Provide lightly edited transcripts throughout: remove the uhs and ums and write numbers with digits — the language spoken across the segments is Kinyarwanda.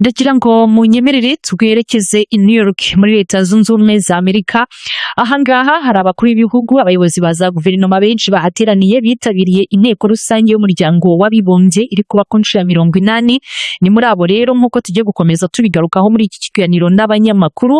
ndagira ngo munyemerere twerekeze i New York muri Leta Zunze Ubumwe za Amerika. Ahangaha hari abakuru b'ibihugu, abayobozi baza guverinoma benshi bahateraniye bitabiriye inteko rusange y'umuryango w'abibumbye iri kuba ku nshuro ya 80. Ni muri abo rero nk'uko tugiye gukomeza tubigarukaho muri iki kiganiro n'abanyamakuru,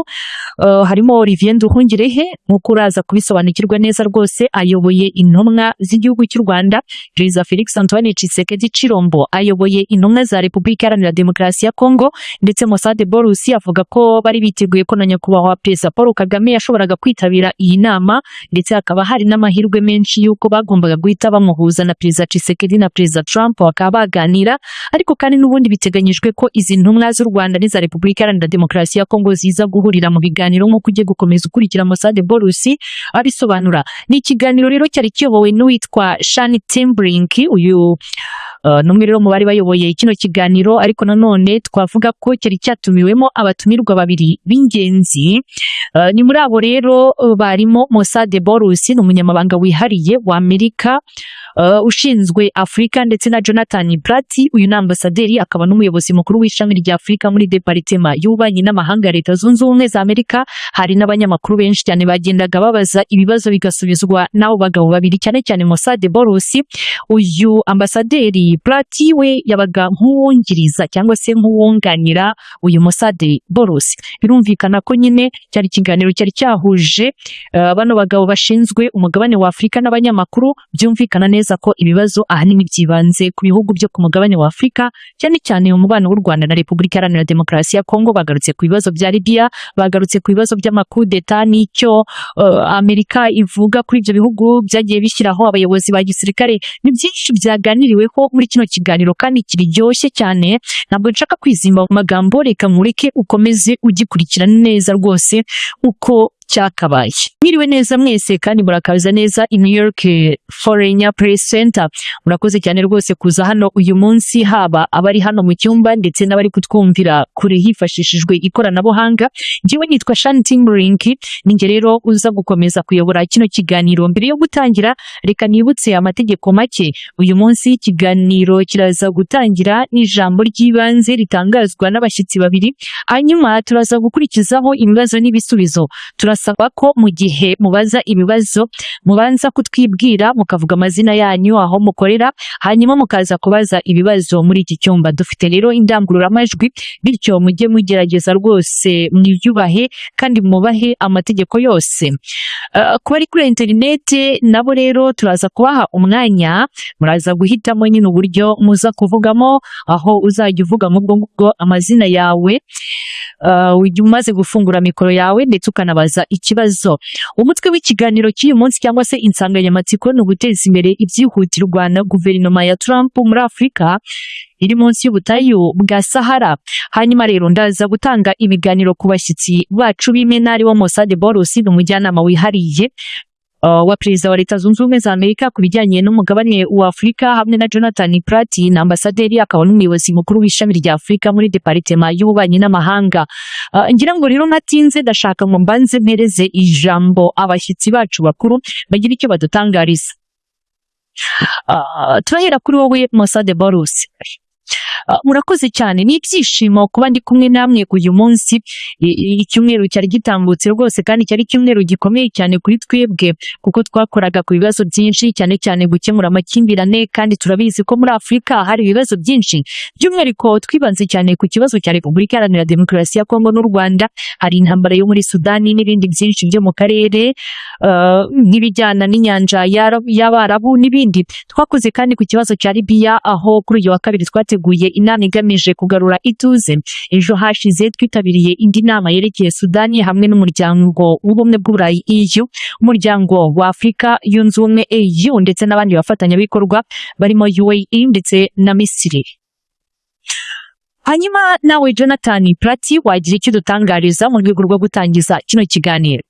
harimo Olivier Nduhungirehe nk'uko uraza kubisobanukirwa neza rwose, ayoboye intumwa z'igihugu cy'u Rwanda. Perezida Felix Antoine Tshisekedi Chilombo ayoboye intumwa za Repubulika Iharanira Demokarasi ya Kongo, ndetse Mosade Borusi avuga ko bari biteguye ko na nyakubahwa Perezida Paul Kagame yashoboraga kwitabira iyi nama, ndetse hakaba hari n'amahirwe menshi yuko bagombaga guhita bamuhuza na Perezida Tshisekedi na Perezida Trump bakaba baganira. Ariko kandi n'ubundi biteganyijwe ko izi ntumwa z'u Rwanda n'iza Repubulika Iharanira Demokarasi ya Kongo ziza guhurira mu biganiro nk'uko ugiye gukomeza ukurikira Mosade Borusi abisobanura. Ni ikiganiro rero cyari kiyobowe n'uwitwa Shani Timbrink, uyu numwe rero mu bari bayoboye kino kiganiro, ariko nanone twavuga ko cyari cyatumiwemo abatumirwa babiri b'ingenzi. Ni muri abo rero barimo Mosade Borusi, n'umunyamabanga wihariye wa Amerika ushinzwe Afrika, ndetse na Jonathan Brati, uyu ni ambasaderi akaba n'umuyobozi mukuru w'ishami rya Afrika muri Departema y'Ububanyi n'Amahanga ya Leta Zunze Ubumwe za Amerika. Hari n'abanyamakuru benshi cyane bagendaga babaza ibibazo bigasubizwa n'abo bagabo babiri, cyane cyane Mosade Borusi. Uyu ambasaderi Brati we yabaga nk'uwungiriza cyangwa se nk'uwunganira uyu Mosade Borusi. Birumvikana ko nyine cyari ikiganiro cyari cyahuje bano bagabo bashinzwe umugabane wa Afrika n'abanyamakuru. Byumvikana neza ko ibibazo ahanini byibanze ku bihugu byo ku mugabane wa Afrika, cyane cyane umubano w'u Rwanda na Repubulika Iharanira Demokarasi ya Kongo. Bagarutse ku bibazo bya Libya, bagarutse ku bibazo by'amakudeta n'icyo Amerika ivuga kuri ibyo bihugu byagiye bishyiraho abayobozi ba gisirikare. Ni byinshi byaganiriweho muri kino kiganiro kandi kiryoshye cyane. Ntabwo nshaka kwizimba mu magambo, reka mureke ukomeze ugikurikira neza rwose uko cyakabaye. Mwiriwe neza mwese kandi murakaza neza i New York Foreign Press Center. Murakoze cyane rwose kuza hano uyu munsi, haba abari hano mu cyumba ndetse n'abari kutwumvira kure hifashishijwe ikoranabuhanga. Njyewe nitwa Shani Timbrink, ninjye rero uza gukomeza kuyobora kino kiganiro. Mbere yo gutangira, reka nibutse amategeko make. Uyu munsi ikiganiro kiraza gutangira n'ijambo ry'ibanze ritangazwa n'abashyitsi babiri, hanyuma turaza gukurikizaho ibibazo n'ibisubizo. Turasaba ko mu gihe mubaza ibibazo mubanza kutwibwira, mukavuga amazina yanyu, aho mukorera, hanyuma mukaza kubaza ibibazo muri iki cyumba. Dufite rero indangururamajwi, bityo mujye mugerageza rwose mwiyubahe kandi mubahe amategeko yose. Ku bari kuri interinete nabo rero turaza kubaha umwanya, muraza guhitamo nyine uburyo muza kuvugamo, aho uzajya uvuga ngo amazina yawe umaze gufungura mikoro yawe, ndetse ukanabaza ikibazo. Umutwe w'ikiganiro cy'uyu munsi cyangwa se insanganyamatsiko ni uguteza imbere ibyihutirwa na guverinoma ya Trump muri Afrika iri munsi y'ubutayu bwa Sahara. Hanyuma rero ndaza gutanga ibiganiro ku bashyitsi bacu b'imenari wa Mosade Borusi, n'umujyanama wihariye wa Perezida wa Leta Zunze Ubumwe za Amerika ku bijyanye n'umugabane wa Afrika, hamwe na Jonathan Brati na ambasaderi akaba n'umuyobozi mukuru w'ishami rya Afrika muri Departema y'Ububanyi n'Amahanga. Ngira ngo rero ntatinze, ndashaka ngo mbanze mpereze ijambo abashyitsi bacu bakuru bagira icyo badutangariza. Turahera kuri wowe Mosade Borusi. Murakoze cyane, ni ibyishimo kuba ndi kumwe namwe uyu munsi. Icyumweru cyari gitambutse rwose kandi cyari icyumweru gikomeye cyane kuri twebwe, kuko twakoraga ku bibazo byinshi, cyane cyane gukemura amakimbirane, kandi turabizi ko muri Afrika hari ibibazo byinshi. By'umwihariko twibanze cyane ku kibazo cya Repubulika Iharanira Demokarasi ya Kongo n'u Rwanda. Hari intambara yo muri Sudani n'ibindi byinshi byo mu karere nk'ibijyana n'inyanja y'Abarabu n'ibindi. Twakoze kandi ku kibazo cya Libya, aho kuri uyu wa kabiri twateguye inama igamije kugarura ituze. Ejo hashize twitabiriye indi nama yerekeye Sudani hamwe n'umuryango w'ubumwe bw'Uburayi EU, umuryango wa Afrika yunze ubumwe EU, ndetse n'abandi bafatanyabikorwa barimo UAE ndetse na Misiri. Hanyuma nawe Jonathan Brati, wagira icyo dutangariza mu rwego rwo gutangiza kino kiganiro.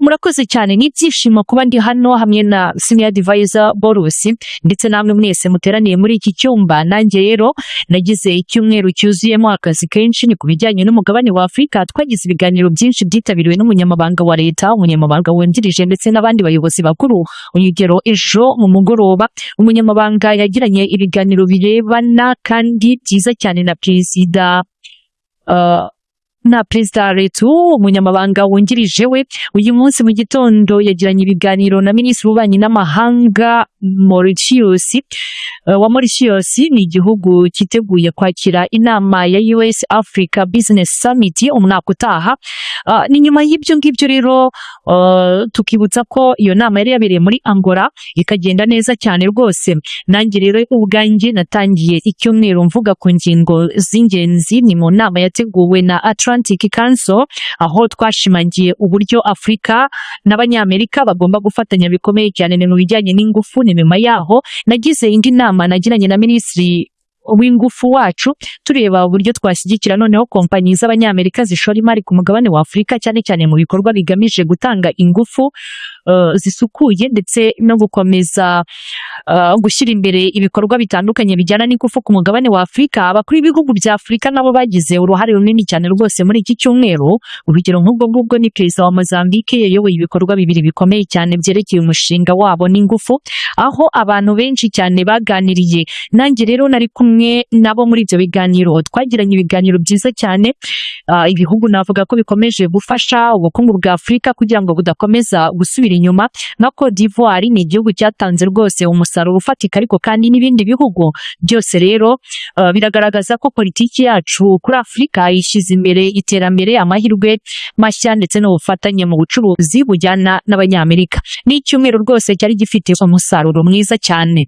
Murakoze cyane, ni ibyishimo kuba ndi hano hamwe na Senior Advisor Borusi, ndetse namwe mwese muteraniye muri iki cyumba. Nanjye rero nagize icyumweru cyuzuyemo akazi kenshi, ni ku bijyanye n'umugabane wa Afrika. Twagize ibiganiro byinshi byitabiriwe n'umunyamabanga wa leta, umunyamabanga wungirije, ndetse n'abandi bayobozi bakuru. Urugero, ejo mu mugoroba umunyamabanga yagiranye ibiganiro birebana kandi byiza cyane na Perezida na Perezida Letu, umunyamabanga wungirije we, uyu munsi mu gitondo yagiranye ibiganiro na Minisitiri w'Ububanyi n'Amahanga wa Mauritius. Ni igihugu cyiteguye kwakira inama ya US Africa Business Summit umwaka utaha. Ni nyuma y'ibyo ngibyo rero tukibutsa ko iyo nama yari yabereye muri Angola ikagenda neza cyane rwose. Nanjye rero ubwanjye natangiye icyumweru mvuga ku ngingo z'ingenzi. Ni mu nama yateguwe na Atlantic Council, aho twashimangiye uburyo Afurika n'Abanyamerika bagomba gufatanya bikomeye cyane mu bijyanye n'ingufu. Ni nyuma yaho nagize indi nama nagiranye na Minisitiri w'ingufu wacu tureba uburyo twashyigikira noneho kompanyi z'Abanyamerika zishora imari ku mugabane wa Afurika, cyane cyane mu bikorwa bigamije gutanga ingufu zisukuye ndetse no gukomeza gushyira imbere ibikorwa bitandukanye bijyana n'ingufu ku mugabane wa Afurika. Abakuru b'ibihugu bya Afurika nabo bagize uruhare runini cyane rwose muri iki cyumweru. Urugero nk'ubwo ngubwo ni Perezida wa Mozambique yayoboye ibikorwa bibiri bikomeye cyane byerekeye umushinga wabo n'ingufu, aho abantu benshi cyane baganiriye. Nanjye rero nari kumwe nabo muri ibyo biganiro. Twagiranye ibiganiro byiza cyane. Ibihugu navuga ko bikomeje gufasha ubukungu bwa Afurika kugira ngo budakomeza gusubira inyuma. Na Cote d'Ivoire ni igihugu cyatanze rwose umusaruro ufatika, ariko kandi n'ibindi bihugu byose rero biragaragaza ko politiki yacu kuri Afurika ishyize imbere iterambere, amahirwe mashya ndetse n'ubufatanye mu bucuruzi bujyana n'Abanyamerika. Ni icyumweru rwose cyari gifite umusaruro mwiza cyane.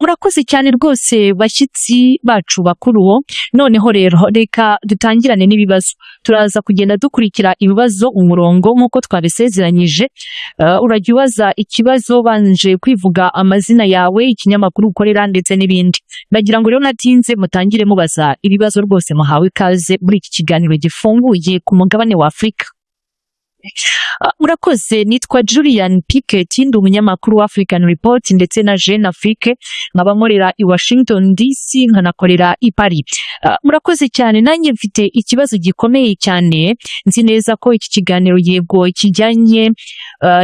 Murakoze cyane rwose bashyitsi bacu bakuru. Noneho rero reka dutangirane n'ibibazo. Turaza kugenda dukurikira ibibazo umurongo nk'uko twabisezeranyije. Urajya ubaza ikibazo banje kwivuga amazina yawe, ikinyamakuru ukorera ndetse n'ibindi. Ndagira ngo rero natinze mutangire mubaza ibibazo rwose. Muhawe ikaze muri iki kiganiro gifunguye ku mugabane wa Afurika. Murakoze. Nitwa Julian Pickett, ndi umunyamakuru wa African Report ndetse na Jeune Afrique, nkaba nkorera i Washington DC, nkanakorera i Paris. Murakoze cyane. Nanjye mfite ikibazo gikomeye cyane. Nzi neza ko iki kiganiro yego kijyanye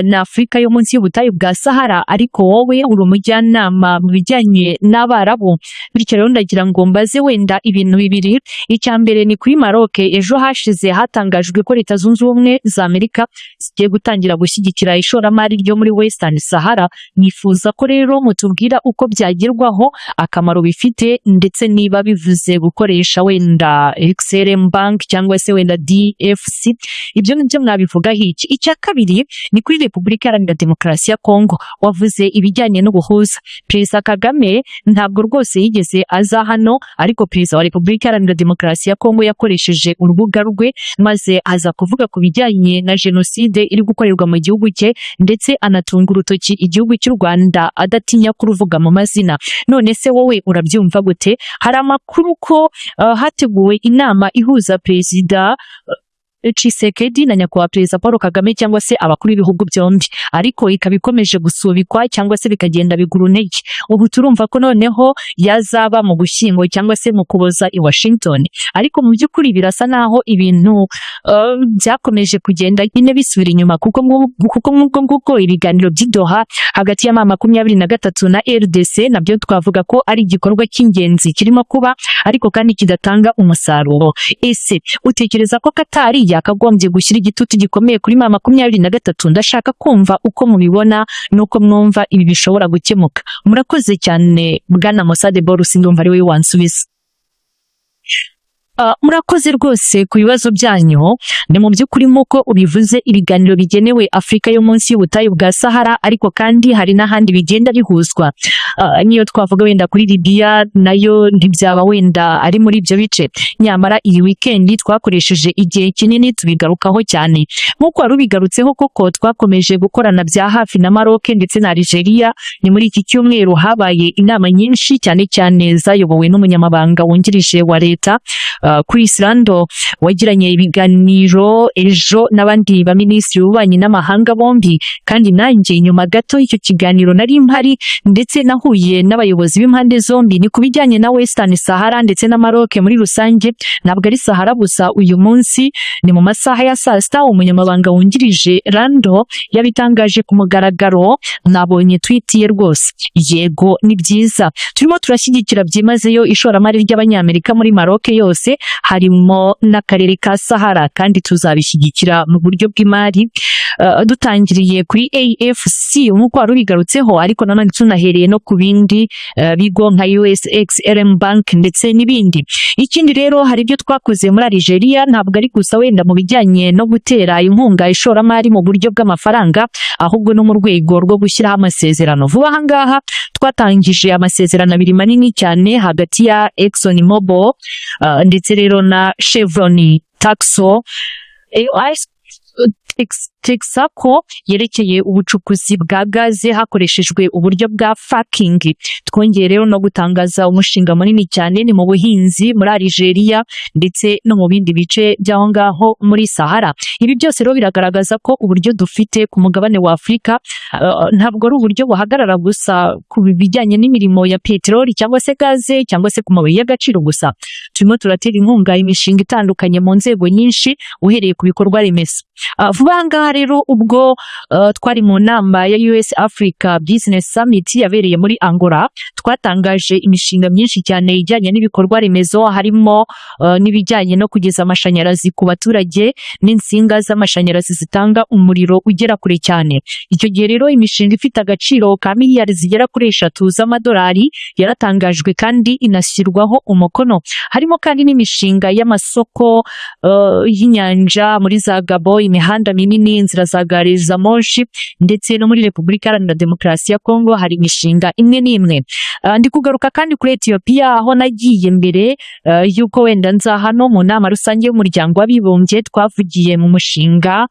na Afurika yo munsi y'ubutayu bwa Sahara, ariko wowe uri umujyanama mu bijyanye n'Abarabu. Bityo rero ndagira ngo mbaze wenda ibintu bibiri. Icya mbere ni kuri Maroc. Ejo hashize hatangajwe ko Leta Zunze Ubumwe za Amerika zigiye gutangira gushyigikira ishoramari ryo muri Western Sahara. Nifuza ko rero mutubwira uko byagerwaho, akamaro bifite, ndetse niba bivuze gukoresha wenda XRM Bank cyangwa se wenda DFC. Ibyo nibyo mwabivuga hiki. Icya kabiri ni kuri Repubulika Iharanira Demokarasi ya Kongo. Wavuze ibijyanye n'ubuhuza. Perezida Kagame ntabwo rwose yigeze aza hano, ariko Perezida wa Repubulika Iharanira Demokarasi ya Kongo yakoresheje urubuga rwe maze aza kuvuga ku bijyanye na jenoside iri gukorerwa mu gihugu cye, ndetse anatunga urutoki igihugu cy'u Rwanda adatinya kuruvuga mu mazina. None se wowe urabyumva gute? Hari amakuru ko hateguwe inama ihuza Perezida Tshisekedi na nyakubahwa Perezida Paul Kagame cyangwa se abakuru b'ibihugu byombi, ariko ikaba ikomeje gusubikwa cyangwa se bikagenda bigura intege. Ubu turumva ko noneho yazaba mu Gushyingo cyangwa se mu Kuboza i Washington, ariko mu by'ukuri birasa naho ibintu byakomeje kugenda nyine bisubira inyuma, kuko nk'ubwo ibiganiro by'i Doha hagati ya M23 na RDC nabyo twavuga ko ari igikorwa cy'ingenzi kirimo kuba, ariko kandi kidatanga umusaruro. Ese utekereza ko Katari yakagombye gushyira igitutu gikomeye kuri M23? Ndashaka kumva uko mubibona nuko mwumva ibi bishobora gukemuka. Murakoze cyane Bwana Mosade Boris, ndumva ari we wansubiza. Murakoze rwose ku bibazo byanyu. Ni mu by'ukuri nk'uko ubivuze, ibiganiro bigenewe Afurika yo munsi y'ubutayu bwa Sahara, ariko kandi hari n'ahandi bigenda bihuzwa. Niyo twavuga wenda kuri Libya, nayo ntibyaba wenda ari muri ibyo bice. Nyamara iyi weekend twakoresheje igihe kinini tubigarukaho cyane. Nk'uko wari ubigarutseho koko, twakomeje gukorana bya hafi na Maroc ndetse na Algeria. Ni muri iki cyumweru habaye inama nyinshi cyane cyane zayobowe n'umunyamabanga wungirije wa leta Chris Rando, wagiranye ibiganiro ejo n'abandi ba Minisitiri w'Ububanyi n'Amahanga bombi. Kandi nanjye nyuma gato y'icyo kiganiro nari mpari, ndetse nahuye n'abayobozi b'impande zombi. Ni kubijyanye na Western Sahara ndetse na Maroc muri rusange. Ntabwo ari Sahara gusa. Uyu munsi ni mu masaha ya saa sita, umunyamabanga wungirije Rando yabitangaje ku mugaragaro. Nabonye tweet ye rwose. Yego, ni byiza, turimo turashyigikira byimazeyo ishoramari ry'Abanyamerika muri Maroc yose, harimo n'akarere ka Sahara, kandi tuzabishyigikira mu buryo bw'imari dutangiriye kuri AFC nk'uko wari ubigarutseho, ariko nanone tunahereye no ku bindi bigo nka USXRM Bank ndetse n'ibindi. Ikindi rero hari ibyo twakoze muri Algeria, ntabwo ari gusa wenda mu bijyanye no gutera inkunga ishoramari mu buryo bw'amafaranga, ahubwo no mu rwego rwo gushyiraho amasezerano. Vuba aha ngaha twatangije amasezerano abiri manini cyane hagati ya Exxon Mobil ndetse rero na Chevron Taxo Texaco yerekeye ubucukuzi bwa gaze hakoreshejwe uburyo bwa fracking. Twongeye rero no gutangaza umushinga munini cyane ni mu buhinzi muri Algeria ndetse no mu bindi bice by'aho ngaho muri Sahara. Ibi byose rero biragaragaza ko uburyo dufite ku mugabane wa Afurika ntabwo ari uburyo buhagarara gusa ku bijyanye n'imirimo ya peteroli cyangwa se gaze cyangwa se ku mabuye y'agaciro gusa. Turimo turatera inkunga imishinga itandukanye mu nzego nyinshi uhereye ku bikorwa remezo. Vuba aha ngaha rero ubwo twari mu nama ya US Africa Business Summit yabereye muri Angola, twatangaje imishinga myinshi cyane ijyanye n'ibikorwa remezo, harimo n'ibijyanye no kugeza amashanyarazi ku baturage n'insinga z'amashanyarazi zitanga umuriro ugera kure cyane. Icyo gihe rero imishinga ifite agaciro ka miliyari zigera kuri 3 z'amadolari yaratangajwe kandi inashyirwaho umukono. Harimo kandi n'imishinga y'amasoko y'inyanja muri za Gabo, imihanda minini, inzira za gari za moshi, ndetse no muri Repubulika Iharanira Demokarasi ya Kongo hari imishinga imwe n'imwe. Ndi kugaruka kandi kuri Ethiopia, aho nagiye mbere yuko wenda nza hano mu nama rusange y'umuryango w'abibumbye. Twavugiye mu mushinga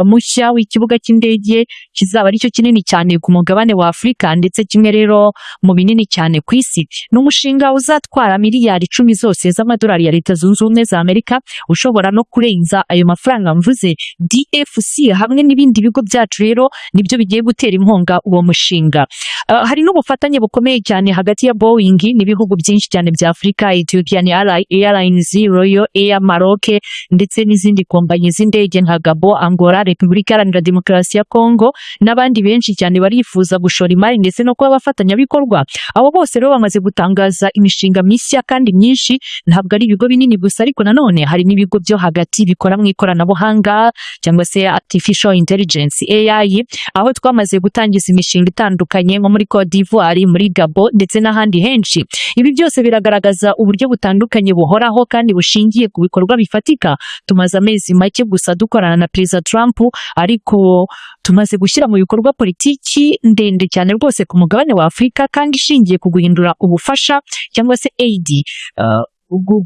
mushya w'ikibuga cy'indege kizaba aricyo kinini cyane ku mugabane wa Afurika ndetse kimwe rero mu binini cyane ku isi. Ni umushinga uzatwara miliyari 10 zose z'amadolari ya Leta Zunze Ubumwe za Amerika, ushobora no kurenza ayo mafaranga mvuze. DFC hamwe n'ibindi bigo byacu rero nibyo bigiye gutera inkunga uwo mushinga. Hari n'ubufatanye bukomeye cyane hagati ya Boeing n'ibihugu byinshi cyane bya Afurika, Ethiopian Airlines, Royal Air Maroc ndetse n'izindi kompanyi z'indege nka Gabo, Angola, Repubulika Iharanira Demokarasi ya Kongo n'abandi benshi cyane barifuza gushora imari ndetse no kuba abafatanyabikorwa. Abo bose rero bamaze gutangaza imishinga mishya kandi myinshi. Ntabwo ari ibigo binini gusa, ariko nanone hari n'ibigo byo hagati bikora mu ikoranabuhanga cyangwa se Artificial Intelligence AI, aho twamaze gutangiza imishinga itandukanye nko muri Cote d'Ivoire, muri Gabo ndetse n'ahandi henshi. Ibi byose biragaragaza uburyo butandukanye buhoraho kandi bushingiye ku bikorwa bifatika. Tumaze amezi make gusa dukorana na Perezida Trump, ariko tumaze gushyira mu bikorwa politiki ndende cyane rwose ku mugabane wa Afurika kandi ishingiye ku guhindura ubufasha cyangwa se aid,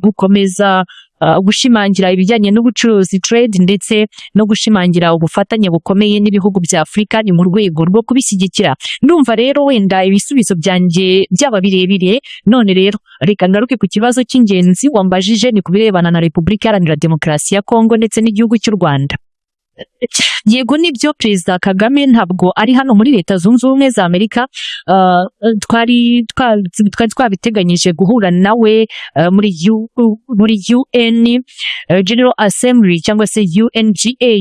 gukomeza gushimangira ibijyanye n'ubucuruzi trade ndetse no gushimangira ubufatanye bukomeye n'ibihugu bya Afurika ni mu rwego rwo kubishyigikira. Ndumva rero wenda ibisubizo byanjye byaba birebire, none rero reka ngaruke ku kibazo cy'ingenzi wambajije, ni kubirebana na Repubulika Iharanira Demokarasi ya Kongo ndetse n'igihugu cy'u Rwanda. Yego nibyo, Perezida Kagame ntabwo ari hano muri Leta Zunze Ubumwe za Amerika. Twari twabiteganyije guhura nawe muri UN General Assembly cyangwa se UNGA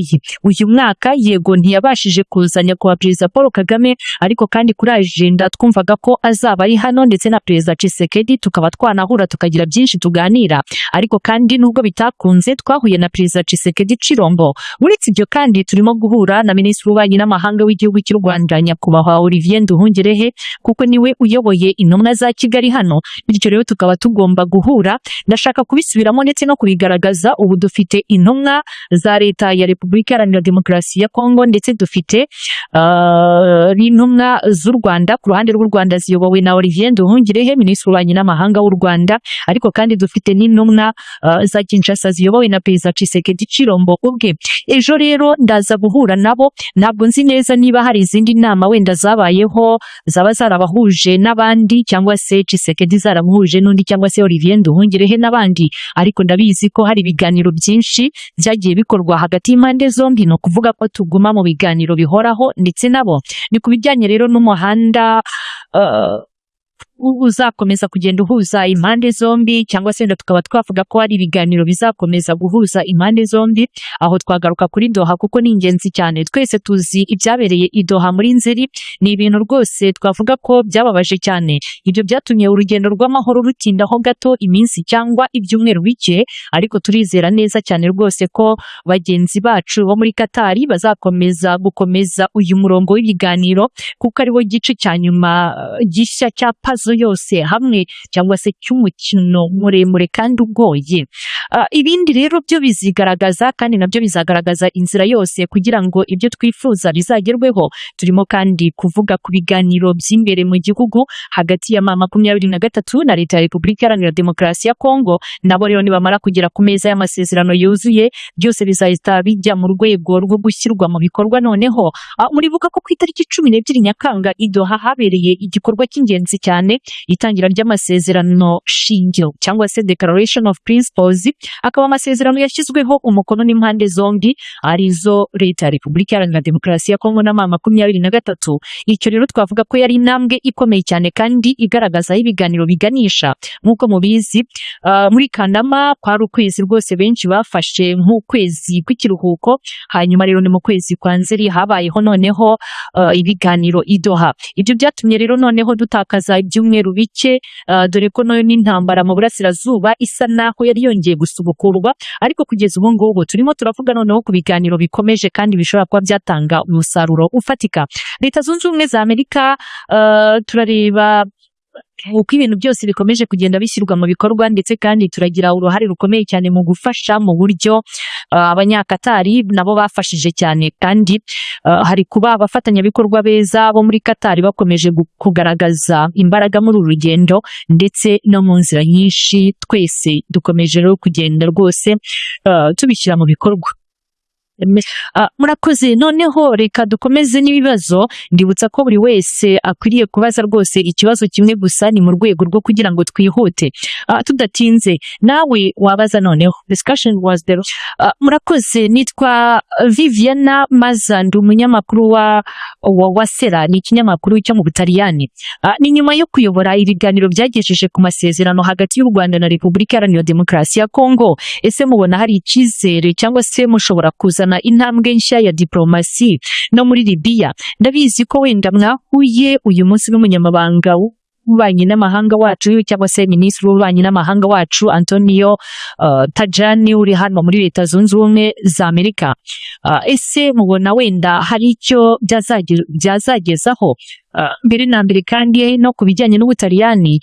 uyu mwaka. Yego ntiyabashije kuzanya kwa Perezida Paul Kagame, ariko kandi kuri agenda twumvaga ko azaba ari hano ndetse na Perezida Tshisekedi tukaba twanahura tukagira byinshi tuganira. Ariko kandi nubwo bitakunze, twahuye na Perezida Tshisekedi Chirombo. Uretse ibyo kandi turimo guhura na Minisitiri w'Ububanyi n'Amahanga w'igihugu cy'u Rwanda, Nyakubahwa Olivier Nduhungirehe, kuko niwe uyoboye intumwa za Kigali hano. Bityo rero tukaba tugomba guhura. Ndashaka kubisubiramo ndetse no kubigaragaza. Ubu dufite intumwa za Leta ya Repubulika Iharanira Demokarasi ya Kongo ndetse dufite n'intumwa z'u Rwanda. Ku ruhande rw'u Rwanda ziyobowe na Olivier Nduhungirehe, Minisitiri w'Ububanyi n'Amahanga w'u Rwanda, ariko kandi dufite n'intumwa za Kinshasa ziyobowe na Perezida Tshisekedi Chirombo ubwe. Ejo rero ndaza guhura nabo. Ntabwo nzi neza niba hari izindi nama wenda zabayeho zaba zarabahuje n'abandi, cyangwa se Tshisekedi zaramuhuje n'undi, cyangwa se Olivier Nduhungirehe n'abandi, ariko ndabizi ko hari ibiganiro byinshi byagiye bikorwa hagati y'impande zombi. No kuvuga ko tuguma mu biganiro bihoraho ndetse nabo. Ni ku bijyanye rero n'umuhanda uzakomeza kugenda uhuza impande zombi, cyangwa se wenda tukaba twavuga ko hari ibiganiro bizakomeza guhuza impande zombi. Aho twagaruka kuri Doha kuko ni ingenzi cyane. Twese tuzi ibyabereye i Doha muri Nzeri, ni ibintu rwose twavuga ko byababaje cyane. Ibyo byatumye urugendo rw'amahoro rutindaho gato iminsi cyangwa ibyumweru bike, ariko turizera neza cyane rwose ko bagenzi bacu bo muri Qatar bazakomeza gukomeza uyu murongo w'ibiganiro, kuko ariwo gice cya nyuma gishya cya puzzle yose hamwe, cyangwa se cy'umukino muremure kandi ugoye. Ibindi rero byo bizigaragaza kandi nabyo bizagaragaza inzira yose kugira ngo ibyo twifuza bizagerweho. Turimo kandi kuvuga ku biganiro by'imbere mu gihugu hagati ya M23 na Leta ya Repubulika Iharanira Demokarasi ya Kongo. Nabo rero nibamara kugera ku meza y'amasezerano yuzuye, byose bizahita bijya mu rwego rwo gushyirwa mu bikorwa. Noneho muribuka ko ku itariki 12 Nyakanga i Doha habereye igikorwa cy'ingenzi cyane, itangira ry'amasezerano shingiro cyangwa se Declaration of Principles. Akaba amasezerano yashyizweho umukono n'impande zombi, arizo Leta ya Repubulika Iharanira Demokarasi ya Kongo na M23. Icyo rero twavuga ko yari intambwe ikomeye cyane kandi igaragaza aho ibiganiro biganisha. Nk'uko mubizi, muri Kanama kwari ukwezi rwose benshi bafashe nk'ukwezi kw'ikiruhuko, hanyuma rero ni mu kwezi kwa Nzeri habayeho noneho ibiganiro i Doha. Ibyo byatumye rero noneho dutakaza ibyumweru bike, dore ko nayo n'intambara mu burasirazuba isa naho yari yongeye gusubukurwa, ariko kugeza ubu ngubu turimo turavuga noneho ku biganiro bikomeje kandi bishobora kuba byatanga umusaruro ufatika. Leta Zunze Ubumwe za Amerika, turareba uko ibintu byose bikomeje kugenda bishyirwa mu bikorwa, ndetse kandi turagira uruhare rukomeye cyane mu gufasha mu buryo abanyakatari nabo bafashije cyane, kandi hari kuba abafatanyabikorwa beza bo muri Qatar bakomeje kugaragaza imbaraga muri uru rugendo, ndetse no mu nzira nyinshi. Twese dukomeje rero kugenda rwose tubishyira mu bikorwa. Murakoze. Noneho reka dukomeze n'ibibazo. Ndibutsa ko buri wese akwiriye kubaza rwose ikibazo kimwe gusa, ni mu rwego rwo kugira ngo twihute tudatinze. Nawe wabaza noneho. Discussion was there. Murakoze. Nitwa Viviana Maza, ndi umunyamakuru wa Sera, ni ikinyamakuru cyo mu Butaliyani. Ni nyuma yo kuyobora ibiganiro byagejeje ku masezerano hagati y'u Rwanda na Repubulika Iharanira Demokarasi ya Kongo, ese mubona hari icyizere cyangwa se mushobora kuza intambwe nshya ya diplomasi no muri Libya? Ndabizi ko wenda mwahuye uyu munsi n'umunyamabanga w'ububanyi n'amahanga wacu, cyangwa se minisitiri w'ububanyi n'amahanga wacu Antonio Tajani, uri hano muri Leta Zunze Ubumwe za Amerika. Ese mubona wenda hari icyo byazagezaho? Mbere na mbere kandi no ku bijyanye n'Ubutaliyani,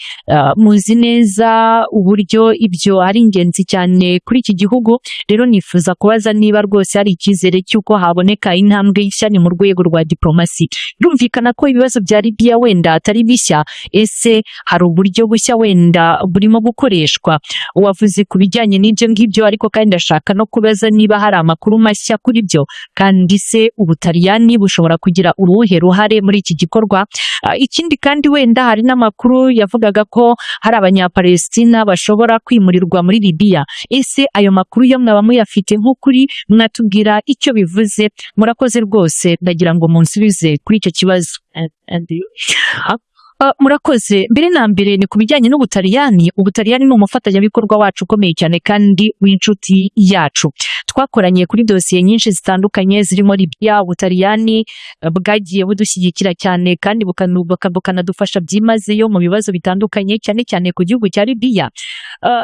muzi neza uburyo ibyo ari ingenzi cyane kuri iki gihugu. Rero nifuza kubaza niba rwose hari icyizere cy'uko haboneka intambwe nshya mu rwego rwa diplomasi. Birumvikana ko ibibazo bya Libya wenda atari bishya, ese hari uburyo bushya wenda burimo gukoreshwa? Wavuze ku bijyanye n'ibyo ngibyo, ariko kandi ndashaka no kubaza niba hari amakuru mashya kuri byo, kandi se Ubutaliyani bushobora kugira uruhe ruhare muri iki gikorwa? Ikindi kandi wenda hari n'amakuru yavugaga ko hari Abanyapalestina bashobora kwimurirwa muri Libya. Ese ayo makuru yo mwaba muyafite nk'ukuri? Mwatubwira icyo bivuze? Murakoze rwose, ndagira ngo munsubize kuri icyo kibazo. Murakoze. Mbere na mbere ni ku bijyanye n'Ubutaliyani. Ubutaliyani ni umufatanyabikorwa wacu ukomeye cyane kandi w'inshuti yacu. Twakoranye kuri dosiye nyinshi zitandukanye zirimo Libya. Ubutaliyani bwagiye budushyigikira cyane kandi bukanadufasha byimazeyo mu bibazo bitandukanye, cyane cyane ku gihugu cya Libya.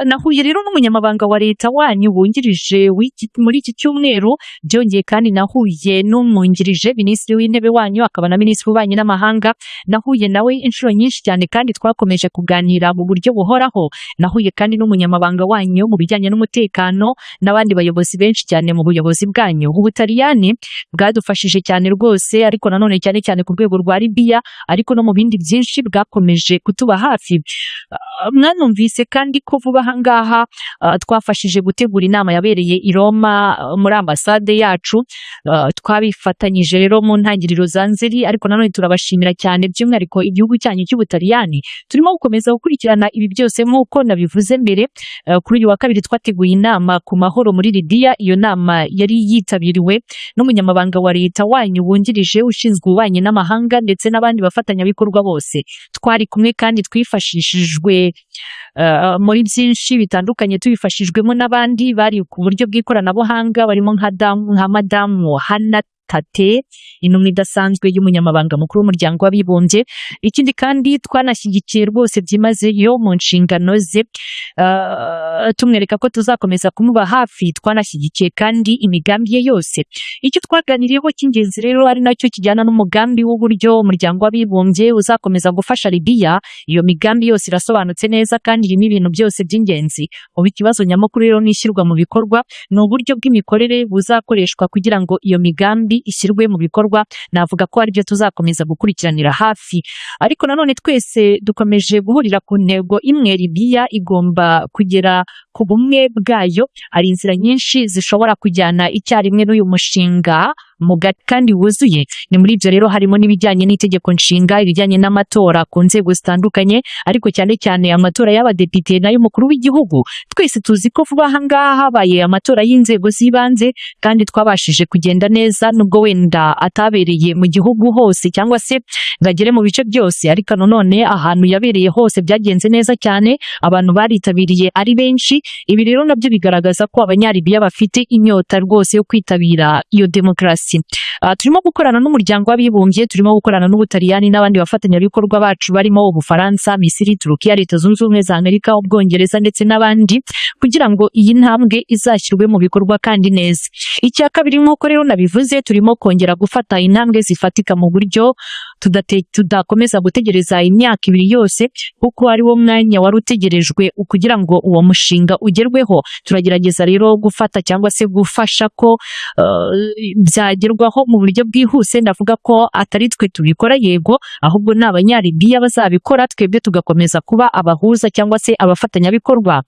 Nahuye rero n'umunyamabanga wa leta wanyu wungirije muri iki cyumweru, byongeye kandi nahuye n'umwungirije minisitiri w'intebe wanyu, akaba na minisitiri w'ububanyi n'amahanga. Nahuye nawe inshuro nyinshi cyane kandi twakomeje kuganira mu buryo buhoraho. Nahuye kandi n'umunyamabanga wanyu mu bijyanye n'umutekano n'abandi bayobozi benshi cyane mu buyobozi bwanyu. Ubutaliyani bwadufashije cyane rwose, ariko nanone cyane cyane ku rwego rwa Libya, ariko no mu bindi byinshi bwakomeje kutuba hafi. Mwanumvise kandi ko vuba aha ngaha twafashije gutegura inama yabereye i Roma muri ambasade yacu. Twabifatanyije rero mu ntangiriro za Nzeri, ariko nanone turabashimira cyane by'umwihariko igihugu cyanyu cyanyu cy'Ubutaliyani. Turimo gukomeza gukurikirana ibi byose nk'uko nabivuze mbere. Kuri uyu wa kabiri twateguye inama ku mahoro muri Libya. Iyo nama yari yitabiriwe n'umunyamabanga wa leta wanyu wungirije ushinzwe ububanyi n'amahanga ndetse n'abandi bafatanyabikorwa bose. Twari kumwe kandi twifashishijwe muri byinshi bitandukanye, tubifashijwemo n'abandi bari ku buryo bw'ikoranabuhanga barimo nka madamu Hannah Tate, intumwa idasanzwe y'umunyamabanga mukuru w'umuryango w'abibumbye. Ikindi kandi twanashyigikiye rwose byimazeyo mu nshingano ze, tumwereka ko tuzakomeza kumuba hafi. Twanashyigikiye kandi imigambi ye yose. Icyo twaganiriyeho cy'ingenzi rero ari nacyo kijyana n'umugambi w'uburyo umuryango w'abibumbye uzakomeza gufasha Libya. Iyo migambi yose irasobanutse neza kandi irimo ibintu byose by'ingenzi. Ubu ikibazo nyamukuru rero n'ishyirwa mu bikorwa ni uburyo bw'imikorere buzakoreshwa kugira ngo iyo migambi ishyirwe mu bikorwa. Navuga ko aribyo tuzakomeza gukurikiranira hafi, ariko nanone twese dukomeje guhurira ku ntego imwe. Libya igomba kugera ku bumwe bwayo. Hari inzira nyinshi zishobora kujyana icyarimwe n'uyu mushinga mugari kandi wuzuye. Ni muri ibyo rero harimo n'ibijyanye n'itegeko nshinga, ibijyanye n'amatora ku nzego zitandukanye, ariko cyane cyane amatora y'abadepite n'ay'umukuru w'igihugu. Twese tuzi ko vuba aha ngaha habaye amatora y'inzego z'ibanze kandi twabashije kugenda neza, nubwo wenda atabereye mu gihugu hose cyangwa se ngagere mu bice byose, ariko nanone ahantu yabereye hose byagenze neza cyane, abantu baritabiriye ari benshi. Ibi rero nabyo bigaragaza ko abanyalibiya bafite inyota rwose yo kwitabira iyo demokarasi. Turimo gukorana n'umuryango w'abibumbye, turimo gukorana n'Ubutaliyani n'abandi bafatanyabikorwa bacu barimo Ubufaransa, Misiri, Turukiya, Leta Zunze Ubumwe za Amerika, Ubwongereza ndetse n'abandi, kugira ngo iyi ntambwe izashyirwe mu bikorwa kandi neza. Icya kabiri nk'uko rero nabivuze, turimo kongera gufata intambwe zifatika mu buryo tudakomeza gutegereza imyaka 2 yose, kuko ari wo mwanya wari utegerejwe kugira ngo uwo mushinga ugerweho. Turagerageza rero gufata cyangwa se gufasha ko byagerwaho mu buryo bwihuse. Ndavuga ko atari twe tubikora yego, ahubwo ni abanyalibiya bazabikora, twebwe tugakomeza kuba abahuza cyangwa se abafatanyabikorwa.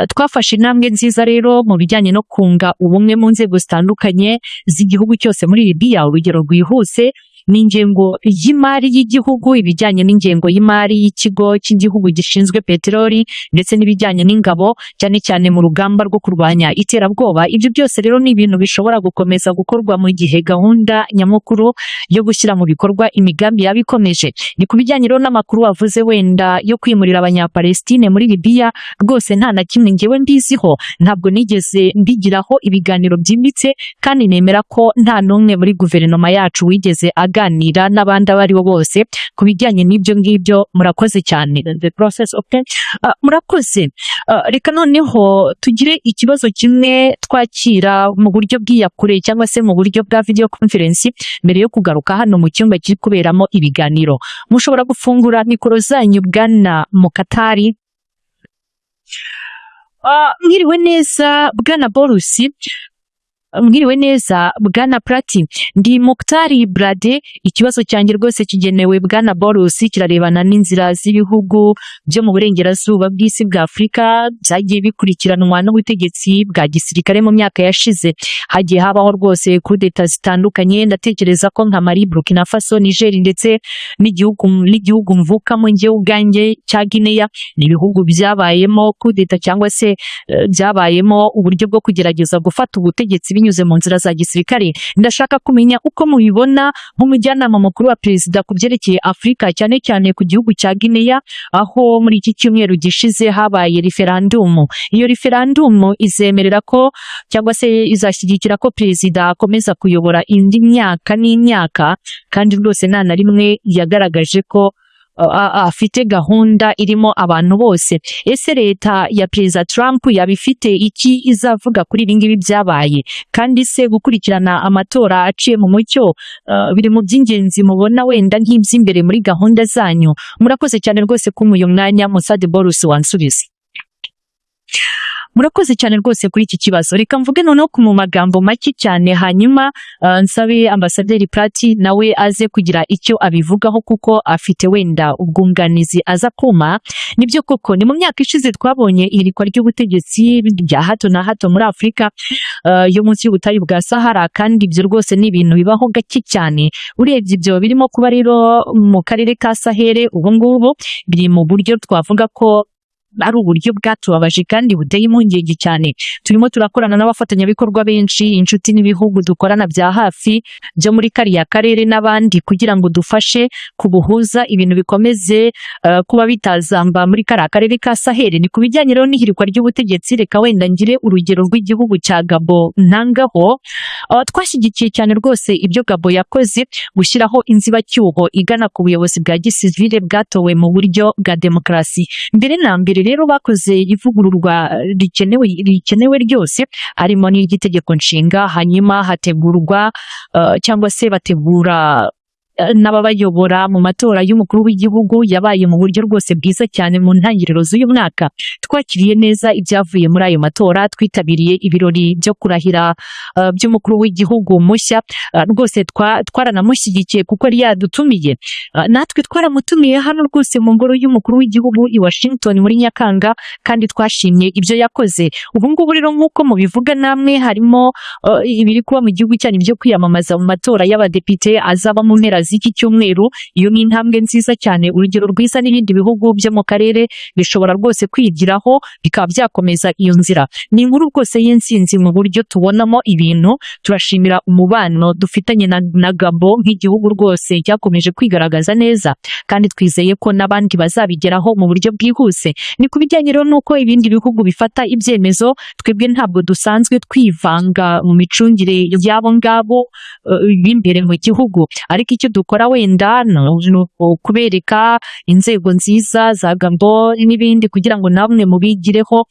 Twafashe intambwe nziza rero mu bijyanye no kunga ubumwe mu nzego zitandukanye z'igihugu cyose muri Libya. Urugero rwihuse n'ingengo y'imari y'igihugu, ibijyanye n'ingengo y'imari y'ikigo cy'igihugu gishinzwe peteroli ndetse n'ibijyanye n'ingabo, cyane cyane mu rugamba rwo kurwanya iterabwoba. Ibyo byose rero ni ibintu bishobora gukomeza gukorwa mu gihe gahunda nyamukuru yo gushyira mu bikorwa imigambi yabikomeje. Ni ku bijyanye rero n'amakuru wavuze wenda yo kwimurira abanyapalestine muri Libya, rwose nta na kimwe ngewe mbiziho, ntabwo nigeze mbigiraho ibiganiro byimbitse, kandi nemera ko nta n'umwe muri guverinoma yacu wigeze aganira n'abandi abo ari bo bose ku bijyanye n'ibyo ngibyo. Murakoze cyane. The process, okay? Murakoze. Reka noneho tugire ikibazo kimwe twakira mu buryo bw'iyakure cyangwa se mu buryo bwa video conference mbere yo kugaruka hano mu cyumba kiri kuberamo ibiganiro. Mushobora gufungura mikoro zanyu bwana Mukatari. Mwiriwe neza bwana Borusi. Mwiriwe neza bwana Prati. Ndi Muktari Brade. Ikibazo cyanjye rwose kigenewe bwana Borusi, kirarebana n'inzira z'ibihugu byo mu burengerazuba bw'isi bwa Afurika byagiye bikurikiranwa n'ubutegetsi bwa gisirikare mu myaka yashize. Hagiye habaho rwose kudeta zitandukanye. Ndatekereza ko nka Mali, Burkina Faso, Niger ndetse n'igihugu mvukamo njye ubwanjye cya Guinea, ni ibihugu byabayemo kudeta cyangwa se byabayemo uburyo bwo kugerageza gufata ubutegetsi binyuze mu nzira za gisirikare. Ndashaka kumenya uko mubibona nk'umujyanama mukuru wa perezida ku byerekeye Afurika, cyane cyane ku gihugu cya Guinea, aho muri iki cyumweru gishize habaye referendum. Iyo referendum izemerera ko cyangwa se izashyigikira ko perezida akomeza kuyobora indi myaka n'imyaka, kandi rwose nta na rimwe yagaragaje ko afite gahunda irimo abantu bose. Ese leta ya perezida Trump yabifite iki izavuga kuri ibi ngibi byabaye? Kandi se gukurikirana amatora aciye mu mucyo biri mu by'ingenzi mubona wenda nk'iby'imbere muri gahunda zanyu? Murakoze cyane rwose kumuye umwanya Musade Borusi wansubiza. murakoze cyane rwose kuri iki kibazo. Reka mvuge noneho mu magambo make cyane, hanyuma nsabe ambasaderi Prati nawe aze kugira icyo abivugaho kuko afite wenda ubwunganizi aza kuma. Nibyo koko ni mu myaka ishize twabonye ihirikwa ry'ubutegetsi rya hato na hato muri Afurika yo munsi y'ubutayu bwa Sahara, kandi ibyo rwose ni ibintu bibaho gake cyane. Urebye ibyo birimo kuba rero mu karere ka Sahel ubu ngubu biri mu buryo twavuga ko ari uburyo bwatubabaje kandi buteye impungenge cyane. Turimo turakorana n'abafatanyabikorwa benshi, inshuti n'ibihugu dukorana bya hafi byo muri kariya karere n'abandi, kugira ngo dufashe kubuhuza ibintu bikomeze kuba bitazamba muri kariya karere ka Sahel. Ni ku bijyanye rero n'ihirikwa ry'ubutegetsi, reka wenda ngire urugero rw'igihugu cya Gabo ntangaho. Twashyigikiye cyane rwose ibyo Gabo yakoze, gushyiraho inzibacyuho igana ku buyobozi bwa gisivile bwatowe mu buryo bwa demokarasi. Mbere na mbere rero bakoze ivugururwa rikenewe ryose, harimo n'iry'itegeko nshinga, hanyuma hategurwa cyangwa se bategura n'ababayobora mu matora y'umukuru w'igihugu yabaye mu buryo rwose bwiza cyane. Mu ntangiriro z'uyu mwaka twakiriye neza ibyavuye muri ayo matora, twitabiriye ibirori byo kurahira by'umukuru w'igihugu mushya. Rwose twaranamushyigikiye kuko yari yadutumiye, natwe twaramutumiye hano rwose mu ngoro y'umukuru w'igihugu i Washington muri Nyakanga, kandi twashimye ibyo yakoze. Ubu ngubu rero nk'uko mubivuga namwe, harimo ibiri kuba mu gihugu cyanyu byo kwiyamamaza mu matora y'abadepite azaba mu mpera z'iki cyumweru. Iyo ni intambwe nziza cyane, urugero rwiza n'ibindi bihugu byo mu karere bishobora rwose kwigiraho bikaba byakomeza iyo nzira. Ni inkuru rwose y'intsinzi mu buryo tubonamo ibintu. Turashimira umubano dufitanye na Gabo nk'igihugu rwose cyakomeje kwigaragaza neza, kandi twizeye ko n'abandi bazabigeraho mu buryo bwihuse. Ni ku bijyanye rero n'uko ibindi bihugu bifata ibyemezo, twebwe ntabwo dusanzwe twivanga mu micungire y'abo ngabo b'imbere mu gihugu, ariko icyo dukora wenda ni kubereka inzego nziza za Gabo n'ibindi kugira ngo namwe mubigireho,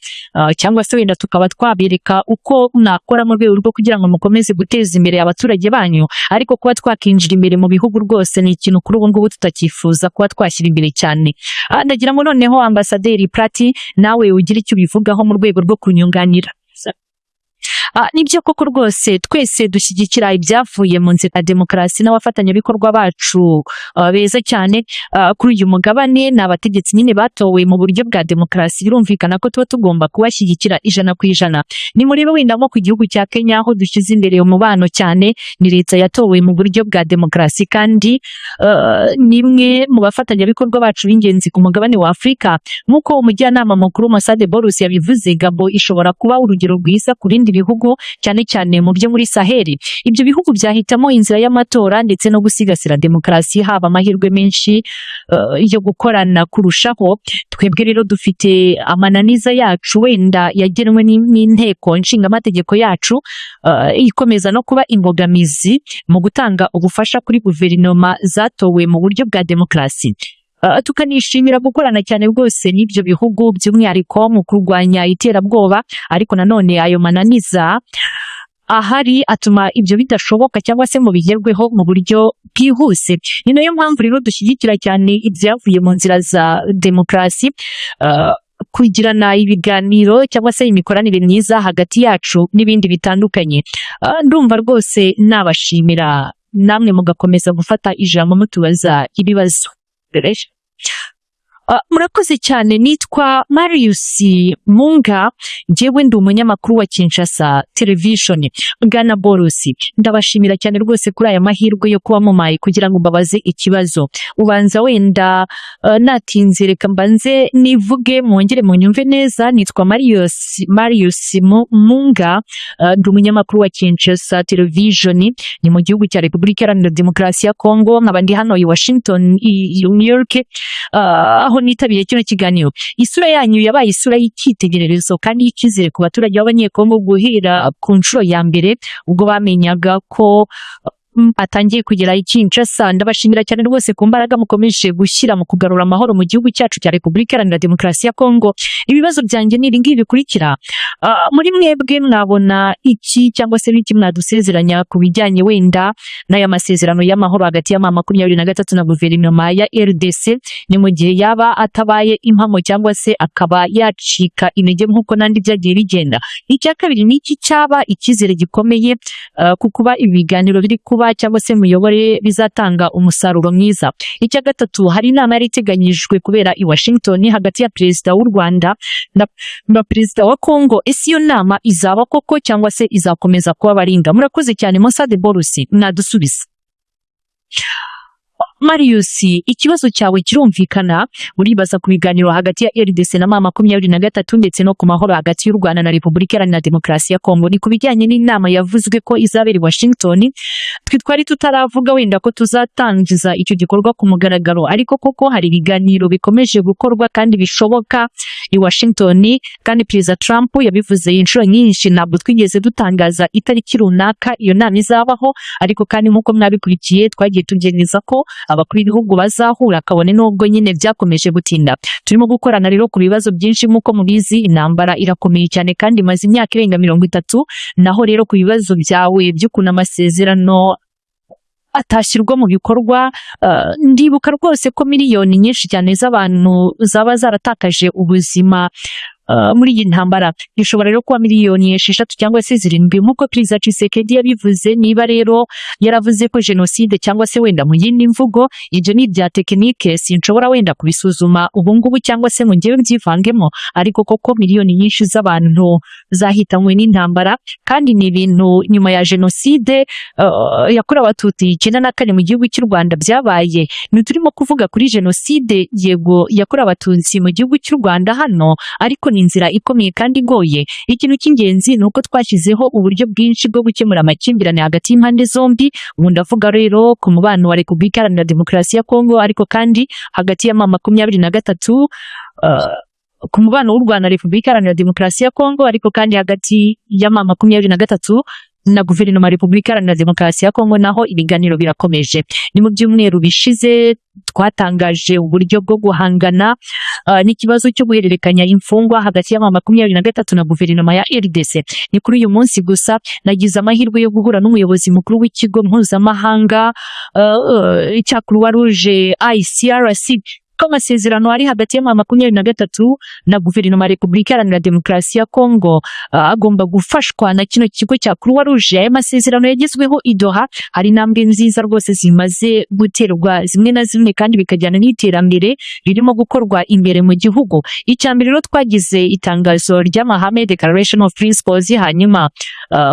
cyangwa se wenda tukaba twabereka uko nakora mu rwego rwo kugira ngo mukomeze guteza imbere abaturage banyu. Ariko kuba twakinjira imbere mu bihugu rwose ni ikintu kuri ubu ngubu tutakifuza kuba twashyira imbere cyane. Ndagira ngo noneho ambasaderi Prati nawe ugire icyo ubivugaho mu rwego rwo kunyunganira. Nibyo koko rwose twese dushyigikira ibyavuye mu nzira ya demokarasi n'abafatanyabikorwa bacu beza cyane kuri uyu mugabane. Ni abategetsi nyine batowe mu buryo bwa demokarasi, birumvikana ko tuba tugomba kubashyigikira 100%. Ni murebe wenda nko ku gihugu cya Kenya aho dushyize imbere umubano cyane, ni leta yatowe mu buryo bwa demokarasi, kandi nimwe mu bafatanyabikorwa bacu b'ingenzi ku mugabane wa Afurika. Nk'uko umujyanama mukuru Masade Boris yabivuze, Gabo ishobora kuba urugero rwiza ku bindi bihugu, cyane cyane mu byo muri Sahel. Ibyo bihugu byahitamo inzira y'amatora ndetse no gusigasira demokarasi, haba amahirwe menshi yo gukorana kurushaho. Twebwe rero dufite amananiza yacu wenda yagenwe n'inteko nshingamategeko yacu, ikomeza no kuba imbogamizi mu gutanga ubufasha kuri guverinoma zatowe mu buryo bwa demokarasi. Tukanishimira gukorana cyane rwose n'ibyo bihugu by'umwihariko mu kurwanya iterabwoba, ariko nanone ayo mananiza ahari atuma ibyo bidashoboka cyangwa se mu bigerweho mu buryo bwihuse. Ni nayo mpamvu rero dushyigikira cyane ibyavuye mu nzira za demokarasi, kugirana ibiganiro cyangwa se imikoranire myiza hagati yacu n'ibindi bitandukanye. Ndumva rwose nabashimira namwe mugakomeza gufata ijambo mutubaza ibibazo. Murakoze cyane. Nitwa Marius Munga, njyewe ndi umunyamakuru wa Kinshasa Television. Bwana Boris, ndabashimira cyane rwose kuri aya mahirwe yo kuba mumaye kugira ngo mbabaze ikibazo. Ubanza wenda natinze, reka mbanze nivuge mwongere munyumve neza. Nitwa Marius Munga, ndi umunyamakuru wa Kinshasa Television, ni mu gihugu cya Repubulika Iharanira Demokarasi ya Kongo. Nkaba ndi hano i Washington, New York, aho nitabiriye kino kiganiro. Isura yanyu yabaye isura y'icyitegererezo kandi y'icyizere ku baturage b'abanyekongo guhera ku nshuro ya mbere ubwo bamenyaga ko atangiye kugera i Kinshasa. Ndabashimira cyane rwose ku mbaraga mukomeje gushyira mu kugarura amahoro mu gihugu cyacu cya Repubulika Iharanira Demokarasi ya Kongo. Ibibazo byanjye ni ibi bikurikira. Muri mwebwe mwabona iki cyangwa se n'iki mwadusezeranya ku bijyanye wenda n'aya masezerano y'amahoro hagati ya M23 na guverinoma ya RDC, ni mu gihe yaba atabaye impamo cyangwa se akaba yacika intege nk'uko nandi byagiye bigenda. Icya kabiri ni iki cyaba ikizere gikomeye ku kuba ibiganiro biri kuba cyangwa se muyobore bizatanga umusaruro mwiza. Icya gatatu, hari inama yari iteganyijwe kubera i Washington hagati ya perezida w'u Rwanda na perezida wa Kongo. Ese iyo nama izaba koko cyangwa se izakomeza kuba baringa? Murakoze cyane Monsade Borusi, mwadusubiza. Marius, ikibazo cyawe kirumvikana. Uribaza ku biganiro hagati ya RDC na M23 ndetse no ku mahoro hagati y'u Rwanda na Repubulika Iharanira Demokarasi ya Kongo. Ni ku bijyanye n'inama yavuzwe ko izabera i Washington. Twari tutaravuga wenda ko tuzatangiza icyo gikorwa ku mugaragaro, ariko koko hari ibiganiro bikomeje gukorwa kandi bishoboka i Washington, kandi Perezida Trump yabivuze inshuro nyinshi. Ntabwo twigeze dutangaza itariki runaka iyo nama izabaho, ariko kandi nk'uko mwabikurikiye twagiye tugeneza ko abakuru b'ibihugu bazahura, kabone n'ubwo nyine byakomeje gutinda. Turimo gukorana rero ku bibazo byinshi. nk'uko mubizi intambara irakomeye cyane kandi imaze imyaka irenga 30. Naho rero ku bibazo byawe by'ukuntu amasezerano atashyirwa mu bikorwa, ndibuka rwose ko miliyoni nyinshi cyane z'abantu zaba zaratakaje ubuzima muri iyi ntambara. Gishobora rero kuba miliyoni 6 cyangwa se 7 nk'uko Perezida Tshisekedi yabivuze. Niba rero yaravuze ko genocide cyangwa se wenda mu yindi mvugo, ibyo ni bya tekinike, sinshobora wenda kubisuzuma ubu ngubu cyangwa se ngo ngewe byivangemo, ariko koko miliyoni nyinshi z'abantu zahitanywe n'intambara, kandi ni ibintu nyuma ya genocide yakorewe Abatutsi 94 mu gihugu cy'u Rwanda byabaye. Turimo kuvuga kuri genocide yego yakorewe Abatutsi mu gihugu cy'u Rwanda hano, ariko inzira ikomeye kandi igoye. Ikintu cy'ingenzi ni uko twashyizeho uburyo bwinshi bwo gukemura amakimbirane hagati y'impande zombi. Ubu ndavuga rero ku mubano wa Repubulika Iharanira Demokarasi ya Kongo, ariko kandi hagati ya M23, ku mubano w'u Rwanda na Repubulika Iharanira Demokarasi ya Kongo, ariko kandi hagati ya M23 na guverinoma ya Repubulika Iharanira Demokarasi ya Kongo naho ibiganiro birakomeje. Ni mu byumweru bishize twatangaje uburyo bwo guhangana n'ikibazo cyo guhererekanya imfungwa hagati ya M23 na guverinoma ya RDC. Ni kuri uyu munsi gusa nagize amahirwe yo guhura n'umuyobozi mukuru w'ikigo mpuzamahanga cya Croix Rouge ICRC ko amasezerano ari hagati ya M23 na guverinoma ya Repubulika Iharanira Demokarasi ya Kongo agomba gufashwa na kino kigo cya Croix Rouge. Aya masezerano yagezweho i Doha, hari intambwe nziza rwose zimaze guterwa zimwe na zimwe kandi bikajyana n'iterambere ririmo gukorwa imbere mu gihugu. Icyambere rero twagize itangazo ry'amahame, Declaration of Principles, hanyuma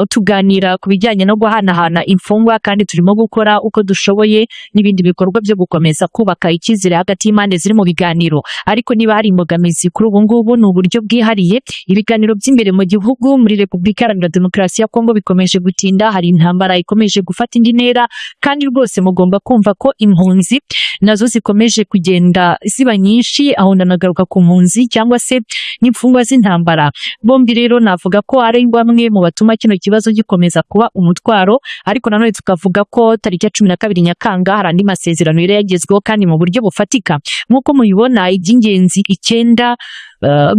tuganira ku bijyanye no guhanahana imfungwa, kandi turimo gukora uko dushoboye n'ibindi bikorwa byo gukomeza kubaka icyizere hagati y'imande ziri mu biganiro. Ariko niba hari imbogamizi kuri ubu ngubu ni uburyo bwihariye. Ibiganiro by'imbere mu gihugu muri Repubulika Iharanira Demokarasi ya Kongo bikomeje gutinda, hari intambara ikomeje gufata indi ntera, kandi rwose mugomba kumva ko impunzi nazo zikomeje kugenda ziba nyinshi. Aho ndanagaruka ku mpunzi cyangwa se n'imfungwa z'intambara. Bombi rero navuga ko ari bamwe mu batuma kino kibazo gikomeza kuba umutwaro, ariko nanone tukavuga ko tariki ya 12 Nyakanga hari andi masezerano yari yagezweho kandi mu buryo bufatika. Nk'uko mubibona iby'ingenzi 9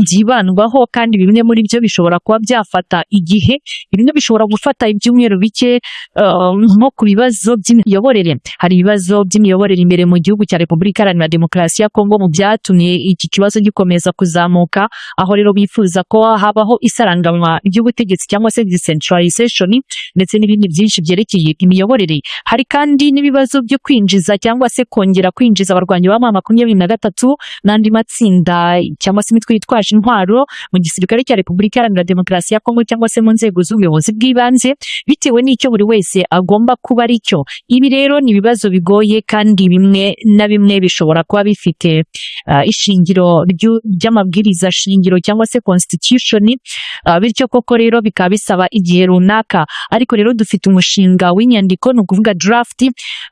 byibandwaho, kandi bimwe muri byo bishobora kuba byafata igihe, bimwe bishobora gufata ibyumweru bike. Nko ku bibazo by'imiyoborere, hari ibibazo by'imiyoborere imbere mu gihugu cya Repubulika Iharanira Demokarasi ya Kongo mu byatumye iki kibazo gikomeza kuzamuka, aho rero bifuza ko habaho isaranganywa ry'ubutegetsi cyangwa se decentralization, ndetse n'ibindi byinshi byerekeye imiyoborere. Hari kandi n'ibibazo byo kwinjiza cyangwa se kongera kwinjiza abarwanyi ba M23 n'andi matsinda cyangwa se imitwe yitwaje intwaro mu gisirikare cya Repubulika Iharanira Demokarasi ya Kongo cyangwa se mu nzego z'ubuyobozi bw'ibanze, bitewe n'icyo buri wese agomba kuba ari cyo. Ibi rero ni ibibazo bigoye kandi bimwe na bimwe bishobora kuba bifite ishingiro ry'amabwiriza shingiro cyangwa se constitution, bityo koko rero bikaba bisaba igihe runaka. Ariko rero dufite umushinga w'inyandiko, ni ukuvuga draft.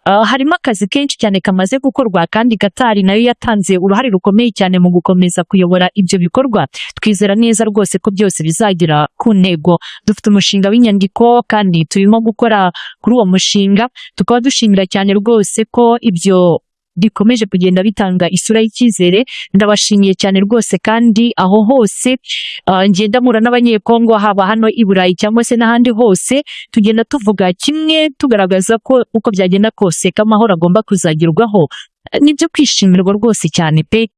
Harimo akazi kenshi cyane kamaze gukorwa, kandi Qatar nayo yatanze uruhare rukomeye cyane mu gukomeza kuyobora ibyo bikorwa twizera neza rwose ko byose bizagera ku ntego. Dufite umushinga w'inyandiko kandi turimo gukora kuri uwo mushinga, tukaba dushimira cyane rwose ko ibyo bikomeje kugenda bitanga isura y'icyizere. Ndabashimiye cyane rwose kandi aho hose ngenda mpura n'abanyekongo, haba hano i Burayi cyangwa se n'ahandi hose, tugenda tuvuga kimwe tugaragaza ko uko byagenda kose ko amahoro agomba kuzagerwaho. Nibyo kwishimirwa rwose cyane pe.